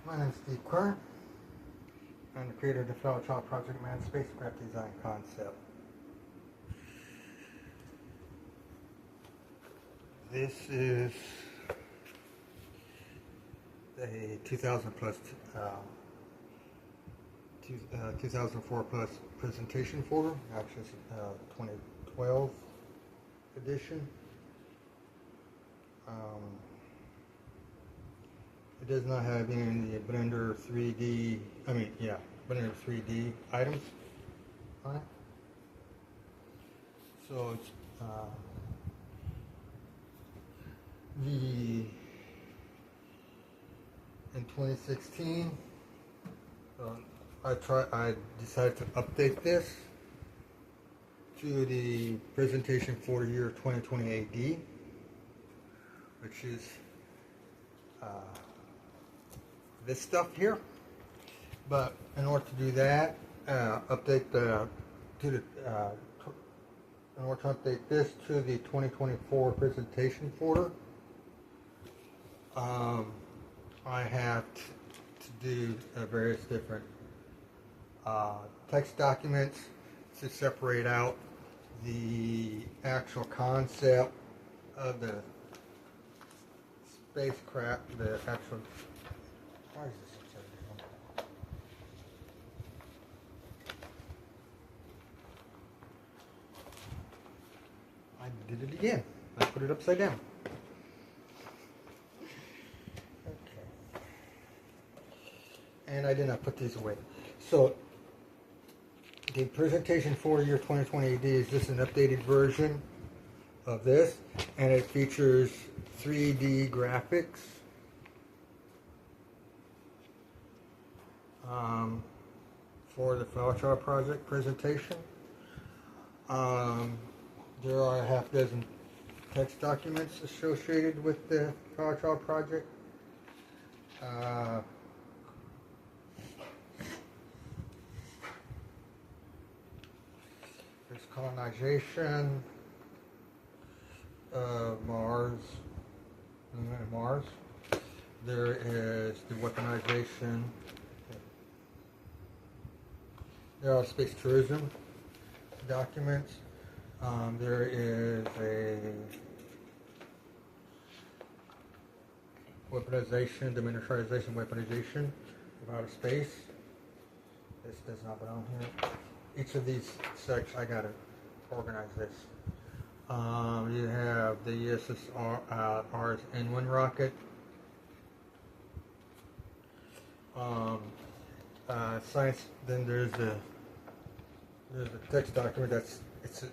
My name is Steve Quern. I'm the creator of the Fellow Child Project Manned Spacecraft Design Concept. This is a 2004 plus presentation folder. Actually, it's 2012 edition. It does not have any of the Blender 3D, Blender 3D items on it. So it's in 2016, I decided to update this to the presentation for the year 2020 AD, which is this stuff here. But in order to do that, in order to update this to the 2024 presentation folder, I have to do various different text documents to separate out the actual concept of the spacecraft, the actual. Why is this upside down? I did it again. I put it upside down. Okay. And I did not put these away. So the presentation for year 2020 AD is just an updated version of this, and it features 3D graphics for the Flower Project presentation. There are a half dozen text documents associated with the Flower Project. There's colonization of Mars, lunar Mars. There is the weaponization. There are space tourism documents. There is a weaponization, demilitarization, weaponization of outer space. This does not belong here. Each of these sections, I gotta organize this. You have the USSR's N1 rocket. Science. Then there's a text document that's its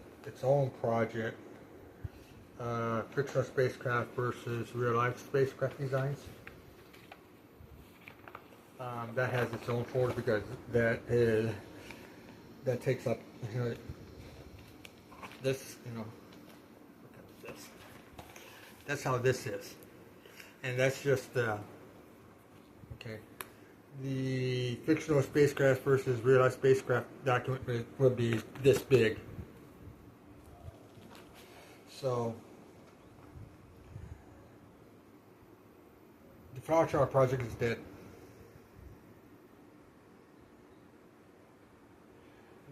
own project. Fictional spacecraft versus real life spacecraft designs. That has its own folder because that takes up, this, look at this. That's how this is, and that's just okay. The fictional spacecraft versus real life spacecraft document will be this big. So the Flower Child project is dead.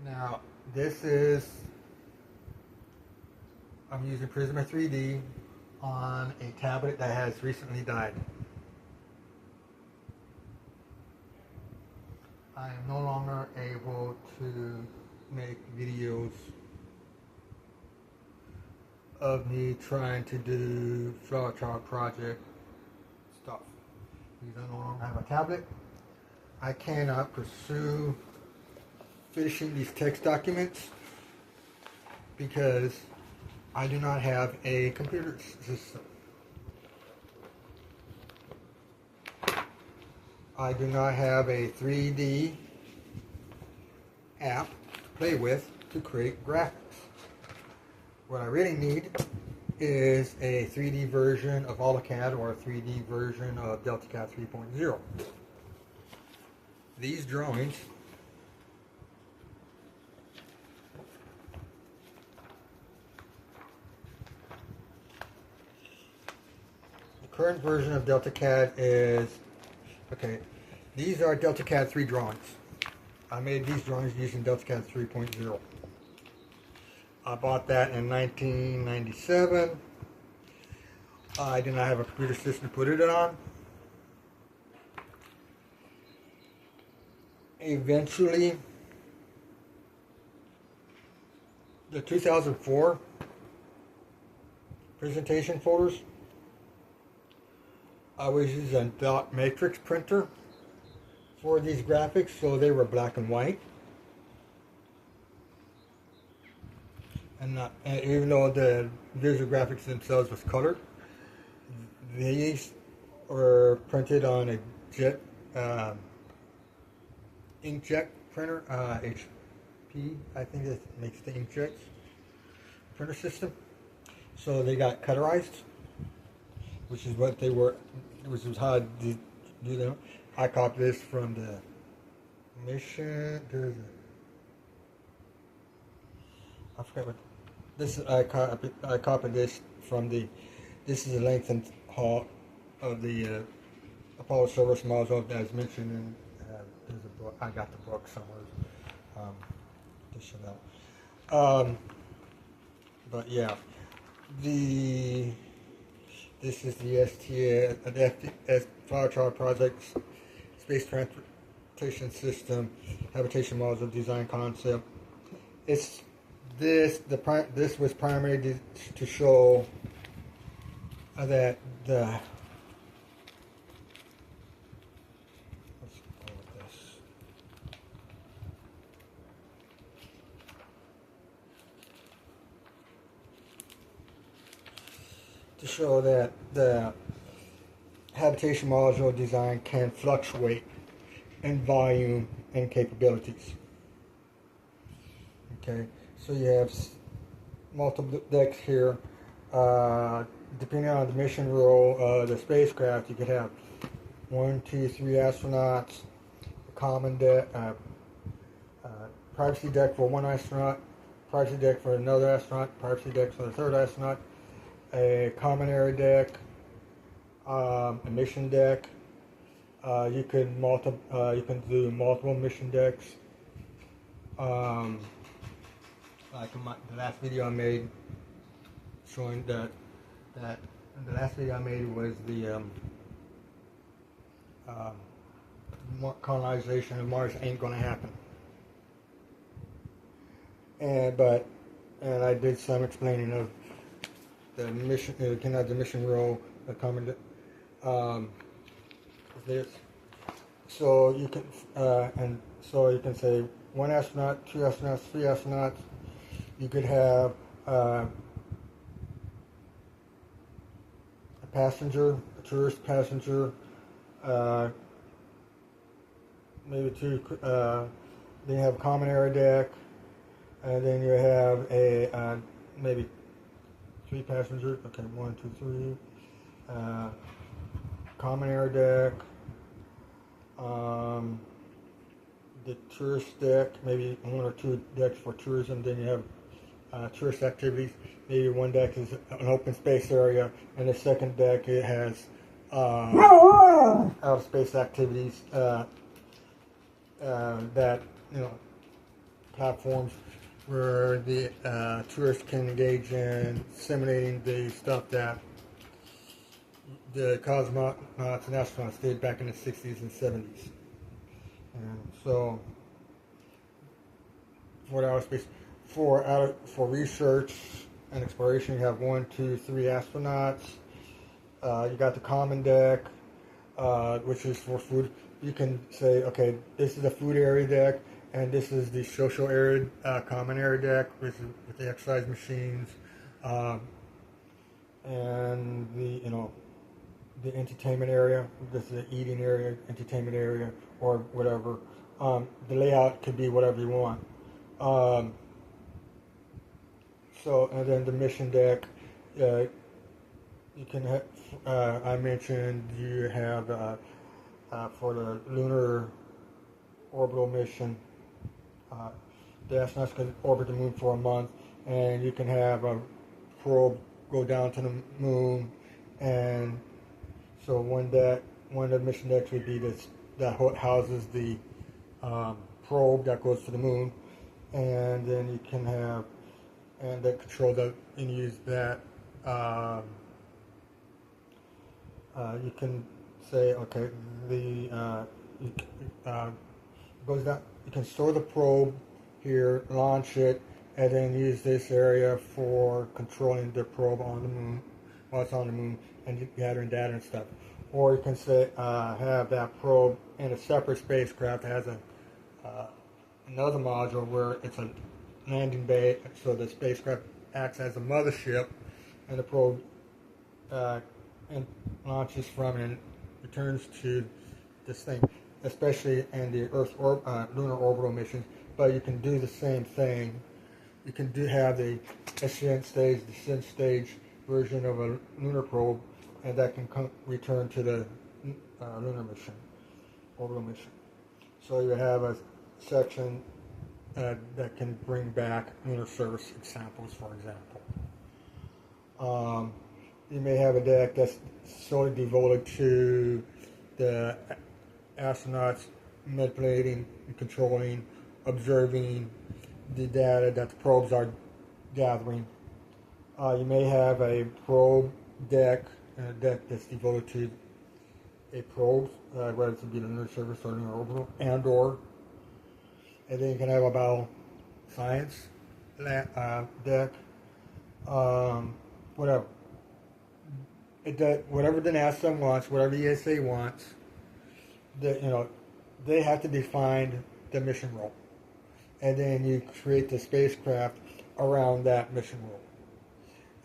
Now this is, I'm using Prisma 3D on a tablet that has recently died. I am no longer able to make videos of me trying to do Flower Child project stuff because I no longer have a tablet. I cannot pursue finishing these text documents because I do not have a computer system. I do not have a 3D app to play with to create graphics. What I really need is a 3D version of AutoCAD or a 3D version of DeltaCAD 3.0. These drawings current version of DeltaCAD is, okay, These are DeltaCAD 3 drawings. I made these drawings using DeltaCAD 3.0. I bought that in 1997. I did not have a computer system to put it on. Eventually, the 2004 presentation folders, I was using a dot matrix printer for these graphics, so they were black and white. And even though the visual graphics themselves was colored, these were printed on a jet inkjet printer, HP, I think it makes the inkjet printer system. So they got cutterized, which is what they were, which is how I do them. I copied this from the mission. I forgot what this is. I copied this from the. This is the length and haul of the Apollo service module as mentioned in. There's a book. I got the book somewhere. To show that. But yeah, this is the STS Fire Child Project Space Transportation System Habitation Module Design Concept. This was primarily to show that the the habitation module design can fluctuate in volume and capabilities. Okay, so you have multiple decks here. Depending on the mission role of the spacecraft, you could have 1, 2, 3 astronauts, a common deck, privacy deck for one astronaut, privacy deck for another astronaut, privacy deck for the third astronaut, a common area deck, a mission deck. You can do multiple mission decks. Like in the last video I made, showing that the last video I made was the colonization of Mars ain't gonna happen. And I did some explaining of the mission, the mission role, the common this. So you can so you can say 1 astronaut, 2 astronauts, 3 astronauts. You could have a passenger, a tourist passenger, maybe 2. Then you have a common area deck, and then you have a maybe 3 passengers. Okay, 1, 2, 3. Common area deck. The tourist deck, maybe 1 or 2 decks for tourism. Then you have tourist activities. Maybe 1 deck is an open space area, and the second deck it has out of space activities that platforms where the tourists can engage in simulating the stuff that the cosmonauts and astronauts did back in the 60s and 70s. And so for outer space, for research and exploration, you have 1, 2, 3 astronauts. You got the common deck, which is for food. You can say, okay, this is the food area deck, and this is the social area, common area deck, with the exercise machines, and the entertainment area. This is the eating area, entertainment area, or whatever. The layout could be whatever you want. And then the mission deck, you can have, I mentioned you have for the lunar orbital mission, the astronauts can orbit the moon for a month, and you can have a probe go down to the moon. And so one of the mission decks would be this that houses the probe that goes to the moon, and then you can have, and that control that, and use that. You can say, okay, goes down. You can store the probe here, launch it, and then use this area for controlling the probe on the moon while it's on the moon and gathering data and stuff. Or you can say have that probe in a separate spacecraft that has another module where it's a landing bay, so the spacecraft acts as a mothership, and the probe and launches from and returns to this thing, especially in the Earth lunar orbital missions. But you can do the same thing. You can have the ascent stage, descent stage version of a lunar probe, and that can return to the lunar mission, orbital mission. So you have a section that can bring back lunar service examples, for example. You may have a deck that's solely devoted to the astronauts manipulating and controlling, observing the data that the probes are gathering. You may have a probe deck, a deck that's devoted to a probe, whether it be the lunar surface or lunar orbital, and then you can have a bioscience deck, whatever. Whatever the NASA wants, whatever the ESA wants, they have to define the mission role, and then you create the spacecraft around that mission role,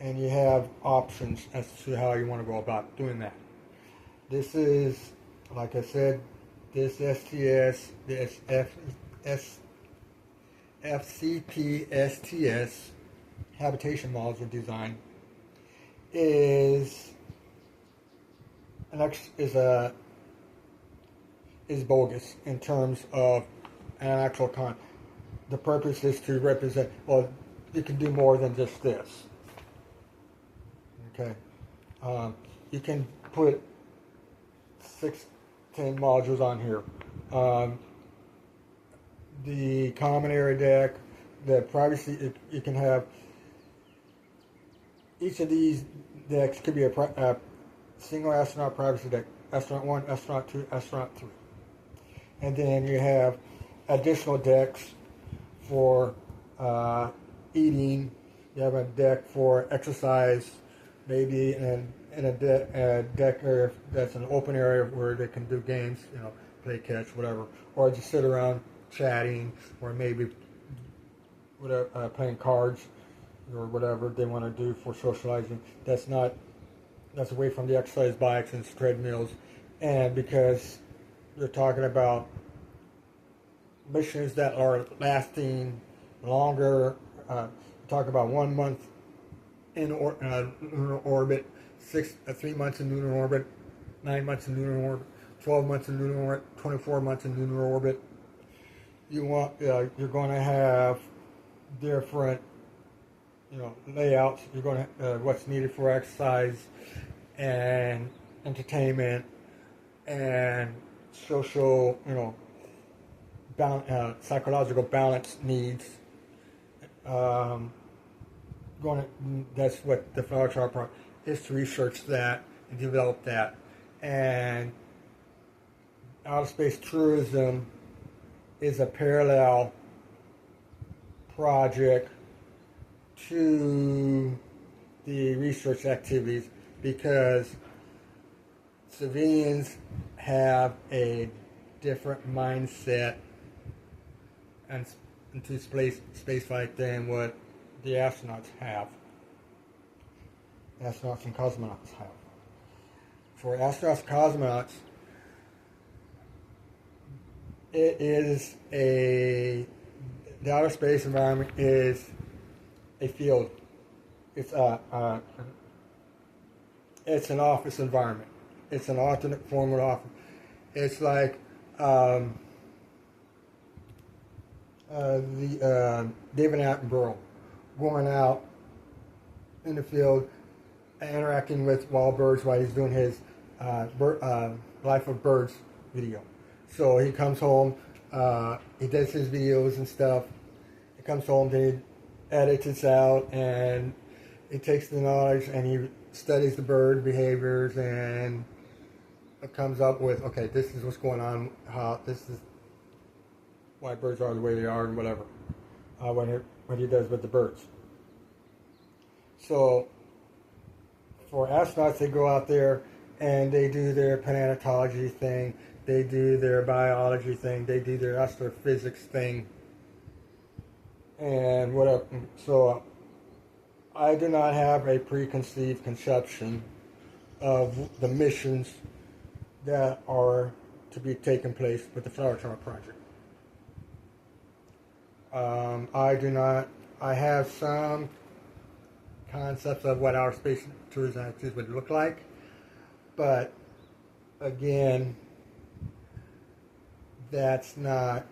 and you have options as to how you want to go about doing that. This is, like I said, this STS, this FCP STS habitation module design is bogus in terms of an actual con. The purpose is to represent, well, you can do more than just this. Okay. You can put 10 modules on here. The common area deck, the privacy, you can have, each of these decks could be a single astronaut privacy deck, astronaut 1, astronaut 2, astronaut 3. And then you have additional decks for eating. You have a deck for exercise, maybe, and a deck area that's an open area where they can do games, play catch, whatever, or just sit around chatting, or maybe whatever, playing cards or whatever they want to do for socializing. That's away from the exercise bikes and treadmills, and because they're talking about missions that are lasting longer. Talk about 1 month in lunar orbit, 3 months in lunar orbit, 9 months in lunar orbit, 12 months in lunar orbit, 24 months in lunar orbit. You're going to have different, layouts. You're going to what's needed for exercise and entertainment and social, psychological balance needs. That's what the Flowers Chart is, to research that and develop that. And outer space tourism is a parallel project to the research activities, because civilians have a different mindset and into spaceflight than what the astronauts have. Astronauts and cosmonauts have. For astronauts and cosmonauts, the outer space environment is a field. It's an office environment. It's an alternate form of office. It's like David Attenborough going out in the field, interacting with wild birds while he's doing his Life of Birds video. So he comes home, he does his videos and stuff. He comes home, then he edits it out, and he takes the knowledge and he studies the bird behaviors and comes up with, okay, this is what's going on, how this is why birds are the way they are, and whatever. What he does with the birds. So for astronauts, they go out there and they do their planetology thing, they do their biology thing, they do their astrophysics thing, and whatever. So I do not have a preconceived conception of the missions that are to be taking place with the Flower Child project. I have some concepts of what our space tourism activities would look like, but again, that's not,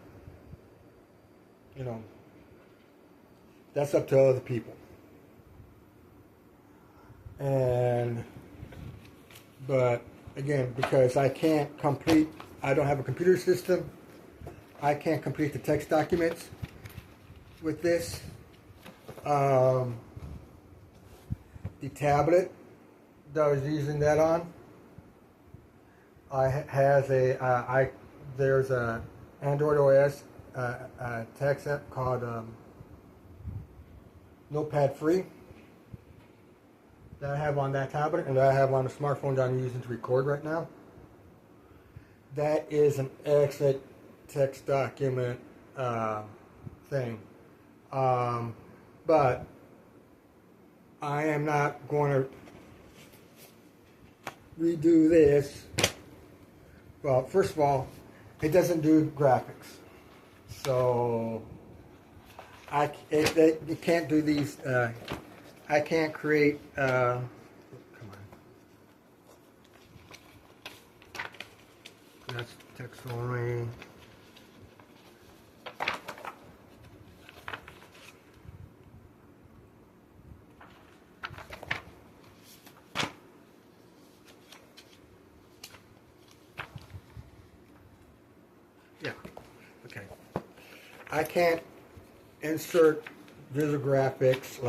that's up to other people. But again, because I don't have a computer system, I can't complete the text documents with this. The tablet that I was using that on, there's a Android OS text app called Notepad Free that I have on that tablet, and that I have on the smartphone that I'm using to record right now. That is an excellent text document thing. But I am not going to redo this. Well, first of all, it doesn't do graphics. So you can't do these. I can't create. Come on. That's text only. Yeah. Okay. I can't insert visual graphics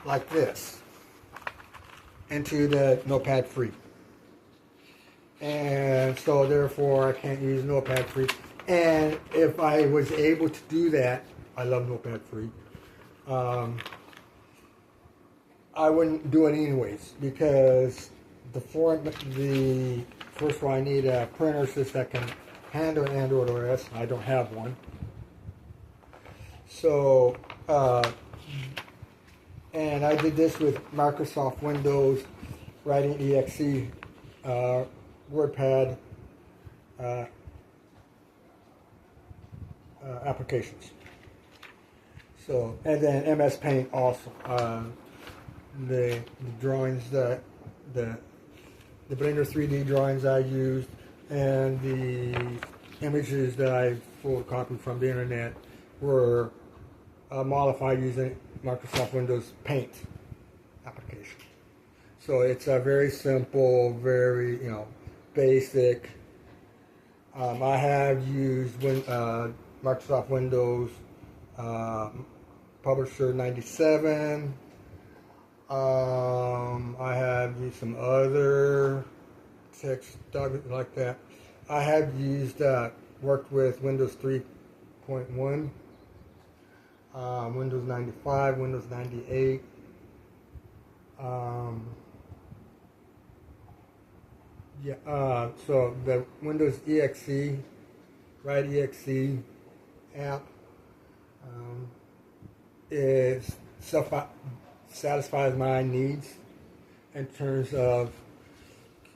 like this into the Notepad Free, and so therefore I can't use Notepad Free. And if I was able to do that, I love Notepad Free. I wouldn't do it anyways, because first of all, I need a printer system that can handle Android OS. I don't have one. So, and I did this with Microsoft Windows, writing exe, WordPad applications. So, and then MS Paint also. The drawings the Blender 3D drawings I used, and the images that I photocopied from the internet were modified using Microsoft Windows Paint application. So it's a very simple, very basic. I have used Microsoft Windows Publisher 97. I have used some other text documents like that. I have worked with Windows 3.1, Windows 95, Windows 98. So the Windows EXE, Write EXE app satisfies my needs in terms of.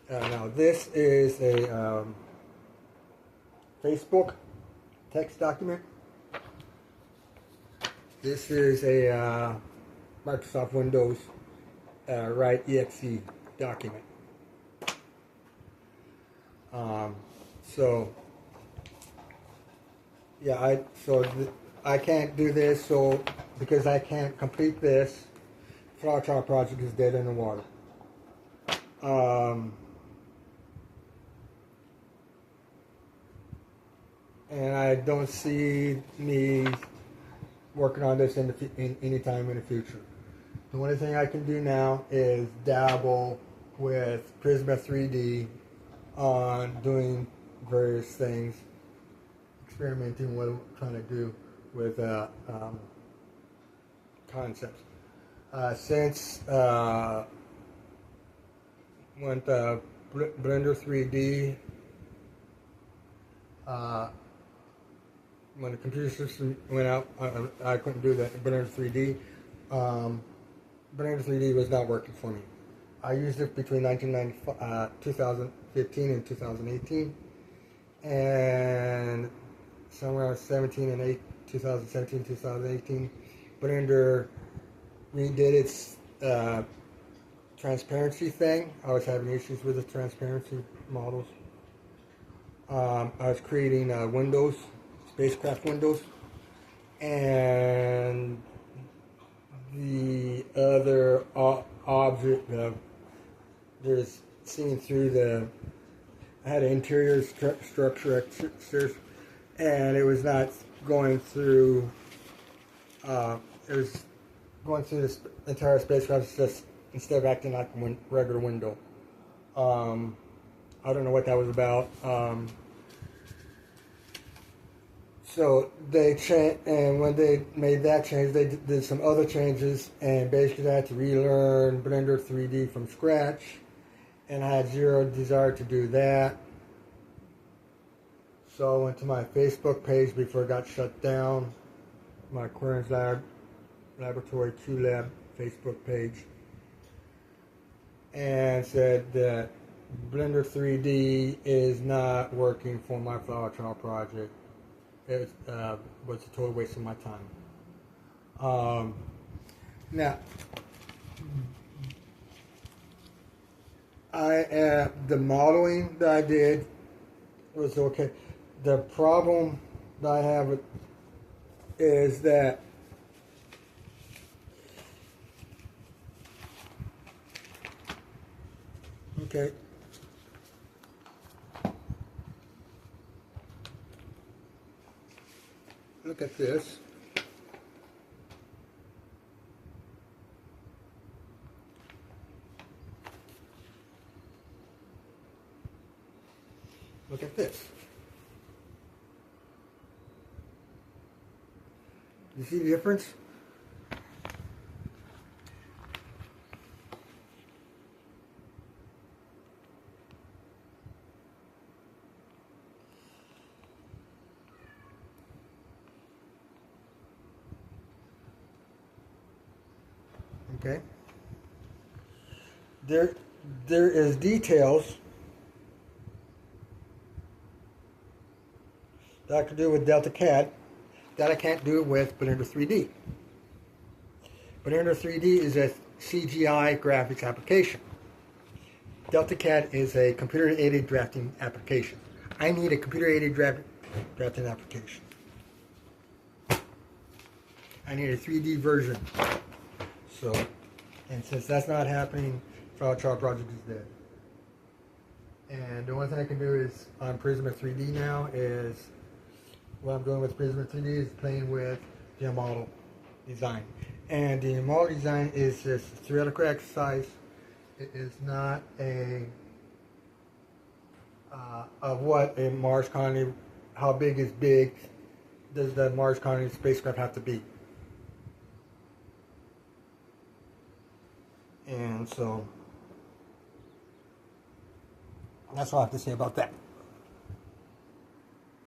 Now this is a Facebook text document. This is a Microsoft Windows Write EXE document. I can't do this, because I can't complete this, Flower Child project is dead in the water. and I don't see me working on this in any time in the future. The only thing I can do now is dabble with Prisma 3D on doing various things, experimenting what I'm trying to do with concepts. Since went Blender 3D, when the computer system went out, I couldn't do that. Blender 3D. Blender 3D was not working for me. I used it between 2015 and 2018, and somewhere around 2017, 2018, Blender redid its transparency thing. I was having issues with the transparency models. I was creating windows, spacecraft windows, and the other object, there's seeing through the, I had an interior structure upstairs, and it was not going through, it was going through this entire spacecraft, just instead of acting like a regular window. I don't know what that was about. So they changed, and when they made that change, they did some other changes, and basically I had to relearn Blender 3D from scratch, and I had zero desire to do that. So I went to my Facebook page before it got shut down, my Aquarius Laboratory QLab Facebook page, and said that Blender 3D is not working for my flower trial project. It was a total waste of my time. Now, the modeling that I did was okay. The problem that I have is that okay. Look at this. Look at this. You see the difference? Okay. There is details that I can do with Delta CAD that I can't do with Blender 3D. Blender 3D is a CGI graphics application. Delta CAD is a computer-aided drafting application. I need a computer-aided drafting application. I need a 3D version. So, and since that's not happening, Flower Child Project is dead. And the only thing I can do is on Prisma 3D now is what I'm doing with Prisma 3D is playing with the Yamato design. And the Yamato design is just a theoretical exercise. It is not a of what a Mars colony, how big is big does the Mars colony spacecraft have to be. And so that's all I have to say about that.